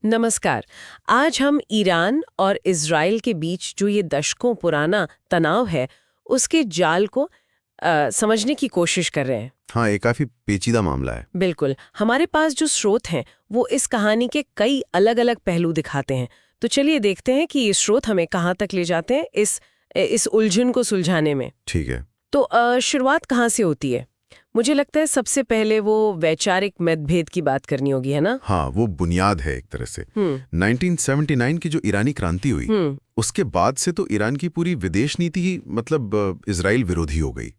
नमस्कार। आज हम ईरान और इज़राइल के बीच जो ये दशकों पुराना तनाव है, उसके जाल को समझने की कोशिश कर रहे हैं। हाँ, ये काफी पेचीदा मामला है। बिल्कुल। हमारे पास जो स्रोत हैं, वो इस कहानी के कई अलग-अलग पहलू दिखाते हैं। तो चलिए देखते हैं कि ये स्रोत हमें कहाँ तक ले जाते हैं इस उलझन को सुलझाने में। ठीक है। तो शुरुआत कहाँ से होती है? मुझे लगता है सबसे पहले वो वैचारिक मतभेद की बात करनी होगी, है ना? हाँ, वो बुनियाद है एक तरह से। 1979 की जो ईरानी क्रांति हुई, उसके बाद से तो ईरान की पूरी विदेश नीति ही मतलब इजराइल विरोधी हो गई।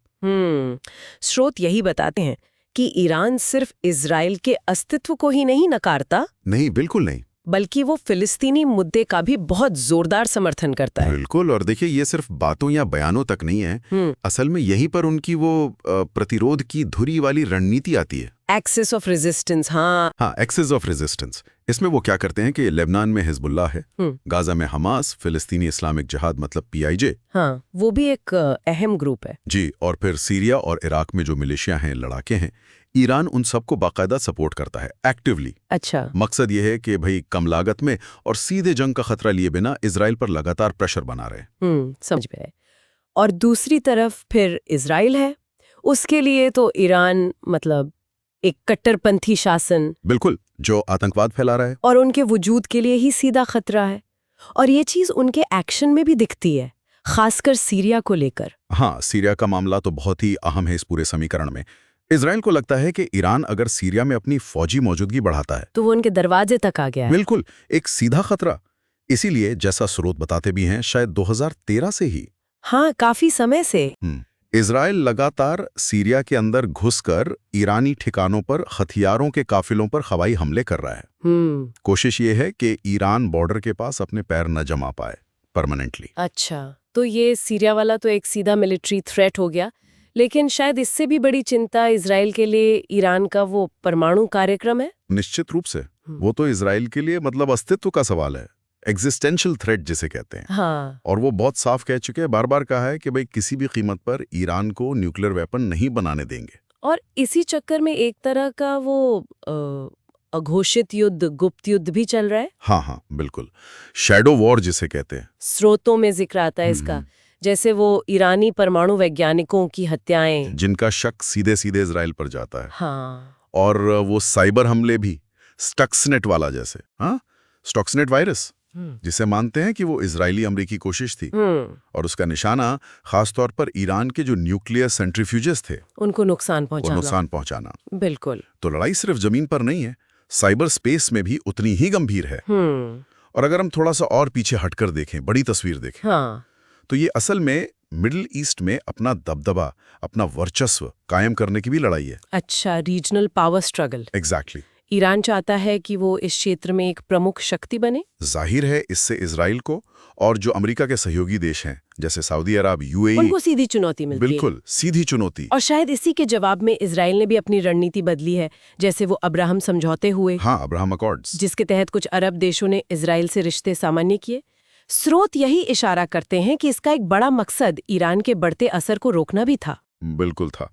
स्रोत यही बताते हैं कि ईरान सिर्फ इजराइल के अस्तित्व को ही नहीं नकारता, नहीं, बिल्कुल नहीं। बल्कि वो फिलिस्तीनी मुद्दे का भी बहुत जोरदार समर्थन करता है। बिल्कुल। और देखिए, ये सिर्फ बातों या बयानों तक नहीं है। असल में यहीं पर उनकी वो प्रतिरोध की धुरी वाली रणनीति आती है। Axis of resistance. हाँ, एक्सिस ऑफ रेजिस्टेंस। इसमें वो क्या करते हैं कि लेबनान में हिजबुल्लाह है, गाजा में हमास, फिलिस्तीनी इस्लामिक जिहाद मतलब PIJ। हाँ, वो भी एक अहम ग्रुप है जी। और फिर सीरिया और इराक में जो मिलिशिया हैं, लड़ाके हैं, ईरान उन सबको बाकायदा सपोर्ट करता है, एक्टिवली। अच्छा। मकसद ये है कि भाई कम लागत में और सीधे जंग का खतरा लिए बिना इजराइल पर लगातार प्रेशर बना रहे। समझ में आए। और दूसरी तरफ फिर इजराइल है। उसके लिए तो ईरान मतलब एक कट्टरपंथी शासन, बिल्कुल, जो आतंकवाद फैला रहा है और उनके वजूद के लिए ही सीधा खतरा है। और ये चीज उनके एक्शन में भी दिखती है, खासकर सीरिया को लेकर। हाँ, सीरिया का मामला तो बहुत ही अहम है इस पूरे समीकरण में। इजराइल को लगता है कि ईरान अगर सीरिया में अपनी फौजी मौजूदगी बढ़ाता है तो वो उनके दरवाजे तक आ गया है। बिल्कुल, एक सीधा खतरा। इसीलिए जैसा स्रोत बताते भी हैं, शायद 2013 से ही हाँ, काफी समय से। इजराइल लगातार सीरिया के अंदर घुसकर ईरानी ठिकानों पर हथियारों के काफिलों पर हवाई हमले कर रहा है। कोशिश ये है कि ईरान बॉर्डर के पास अपने पैर न जमा पाए परमानेंटली। अच्छा, तो ये सीरिया वाला तो एक सीधा मिलिट्री थ्रेट हो गया, लेकिन शायद इससे भी बड़ी चिंता इजराइल के लिए ईरान का वो परमाणु कार्यक्रम है। निश्चित रूप से वो तो इजराइल के लिए मतलब अस्तित्व का सवाल है, एग्जिस्टेंशियल थ्रेट जिसे कहते हैं। हाँ। और वो बहुत साफ कह चुके हैं, बार बार कहा है कि भाई किसी भी कीमत पर ईरान को न्यूक्लियर वेपन नहीं बनाने देंगे। और इसी चक्कर में एक तरह का वो अघोषित युद्ध, गुप्त युद्ध भी चल रहा है। हाँ, बिल्कुल, शैडो वॉर जिसे कहते हैं। स्रोतों में जिक्र आता है इसका, जैसे वो ईरानी परमाणु वैज्ञानिकों की हत्याएं, जिनका शक सीधे सीधे इजराइल पर जाता है। हाँ। और वो साइबर हमले भी, स्टक्सनेट वाला जैसे, हाँ, स्टक्सनेट वायरस, जिसे मानते हैं कि वो इजरायली अमरीकी कोशिश थी। और उसका निशाना खासतौर पर ईरान के जो न्यूक्लियर सेंट्रीफ्यूजेस थे, उनको नुकसान पहुंचाना। बिल्कुल। तो लड़ाई सिर्फ जमीन पर नहीं है, साइबर स्पेस में भी उतनी ही गंभीर है। और अगर हम थोड़ा सा और पीछे हटकर देखें, बड़ी तस्वीर देखें, तो ये असल में मिडिल ईस्ट में अपना दबदबा, अपना वर्चस्व कायम करने की भी लड़ाई है। अच्छा, regional power struggle. Exactly. Iran चाहता है कि वो इस क्षेत्र में एक प्रमुख शक्ति बने। जाहिर है इससे इजराइल को और जो अमेरिका के सहयोगी देश हैं जैसे सऊदी अरब, UAE, उनको सीधी चुनौती मिलती है। बिल्कुल, सीधी चुनौती। और शायद इसी के जवाब में इजराइल ने भी अपनी रणनीति बदली है, जैसे वो अब्राहम समझौते हुए। हाँ, अब्राहम अकॉर्ड्स, जिसके तहत कुछ अरब देशों ने इजराइल से रिश्ते सामान्य किए। स्रोत यही इशारा करते हैं कि इसका एक बड़ा मकसद ईरान के बढ़ते असर को रोकना भी था। बिल्कुल था।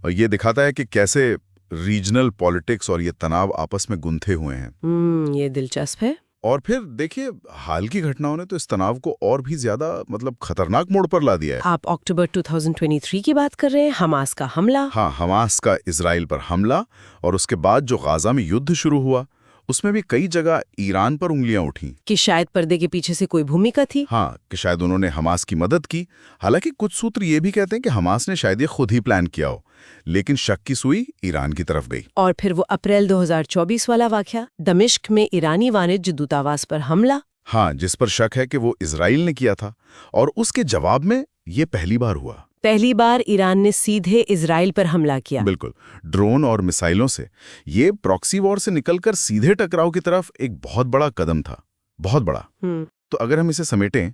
और ये दिखाता है कि कैसे रीजनल पॉलिटिक्स और ये तनाव आपस में गुंथे हुए हैं। ये दिलचस्प है। और फिर देखिए, हाल की घटनाओं ने तो इस तनाव को और भी ज्यादा मतलब खतरनाक मोड़ पर ला दिया है। आप अक्टूबर 2023 की बात कर रहे हैं, हमास का हमला। हाँ, हमास का इजराइल पर हमला, और उसके बाद जो गाजा में युद्ध शुरू हुआ, उसमें भी कई जगह ईरान पर उंगलियां उठी कि शायद पर्दे के पीछे से कोई भूमिका थी। हाँ, कि शायद उन्होंने हमास की मदद की। हालांकि कुछ सूत्र ये भी कहते हैं कि हमास ने शायद ये खुद ही प्लान किया हो, लेकिन शक की सुई ईरान की तरफ गई। और फिर वो अप्रैल 2024 वाला वाकया, दमिश्क में ईरानी वाणिज्य दूतावास पर हमला। हाँ, जिस पर शक है कि वो इजराइल ने किया था, और उसके जवाब में ये पहली बार हुआ। पहली बार ईरान ने सीधे इजराइल पर हमला किया। बिल्कुल, ड्रोन और मिसाइलों से। ये प्रॉक्सी वॉर से निकलकर सीधे टकराव की तरफ एक बहुत बड़ा कदम था, बहुत बड़ा। तो अगर हम इसे समेटें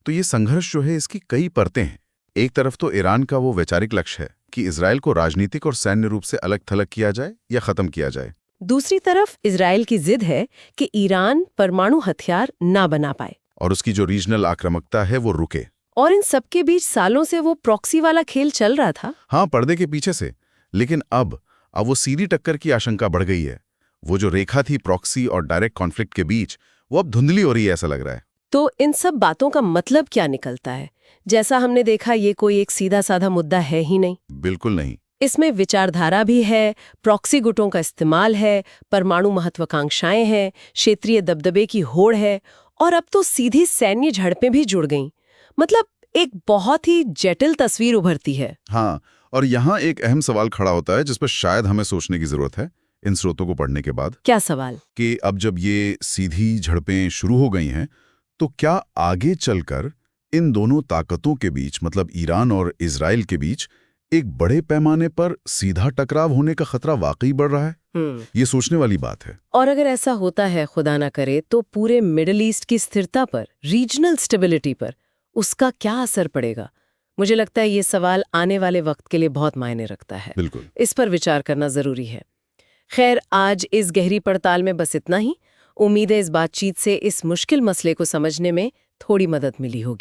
तो ये संघर्ष जो है, इसकी कई परतें हैं। एक तरफ तो ईरान का वो वैचारिक लक्ष्य है कि इजराइल को राजनीतिक और सैन्य रूप से अलग थलग किया जाए या खत्म किया जाए। दूसरी तरफ इजराइल की जिद है कि ईरान परमाणु हथियार ना बना पाए और उसकी जो रीजनल आक्रामकता है वो रुके। और इन सबके बीच सालों से वो प्रॉक्सी वाला खेल चल रहा था। हाँ, पर्दे के पीछे से। लेकिन अब वो सीधी टक्कर की आशंका बढ़ गई है। वो जो रेखा थी प्रॉक्सी और डायरेक्ट कॉन्फ्लिक्ट के बीच, वो अब धुंधली हो रही है ऐसा लग रहा है। तो इन सब बातों का मतलब क्या निकलता है? जैसा हमने देखा, ये कोई एक सीधा साधा मुद्दा है ही नहीं। बिल्कुल नहीं। इसमें विचारधारा भी है, प्रॉक्सी गुटों का इस्तेमाल है, परमाणु महत्वाकांक्षाएं हैं, क्षेत्रीय दबदबे की होड़ है, और अब तो सीधी सैन्य झड़पें भी जुड़ गईं। मतलब एक बहुत ही जटिल तस्वीर उभरती है। हाँ, और यहाँ एक अहम सवाल खड़ा होता है जिस पर शायद हमें सोचने की जरूरत है इन स्रोतों को पढ़ने के बाद। क्या सवाल? कि अब जब ये सीधी झड़पें शुरू हो गई हैं, तो क्या आगे चलकर इन दोनों ताकतों के बीच, मतलब ईरान और इजराइल के बीच, एक बड़े पैमाने पर सीधा टकराव होने का खतरा वाकई बढ़ रहा है? ये सोचने वाली बात है। और अगर ऐसा होता है, खुदा ना करे, तो पूरे मिडिल ईस्ट की स्थिरता पर, रीजनल स्टेबिलिटी पर उसका क्या असर पड़ेगा? मुझे लगता है ये सवाल आने वाले वक्त के लिए बहुत मायने रखता है। बिल्कुल। इस पर विचार करना जरूरी है। खैर, आज इस गहरी पड़ताल में बस इतना ही। उम्मीद है इस बातचीत से इस मुश्किल मसले को समझने में थोड़ी मदद मिली होगी।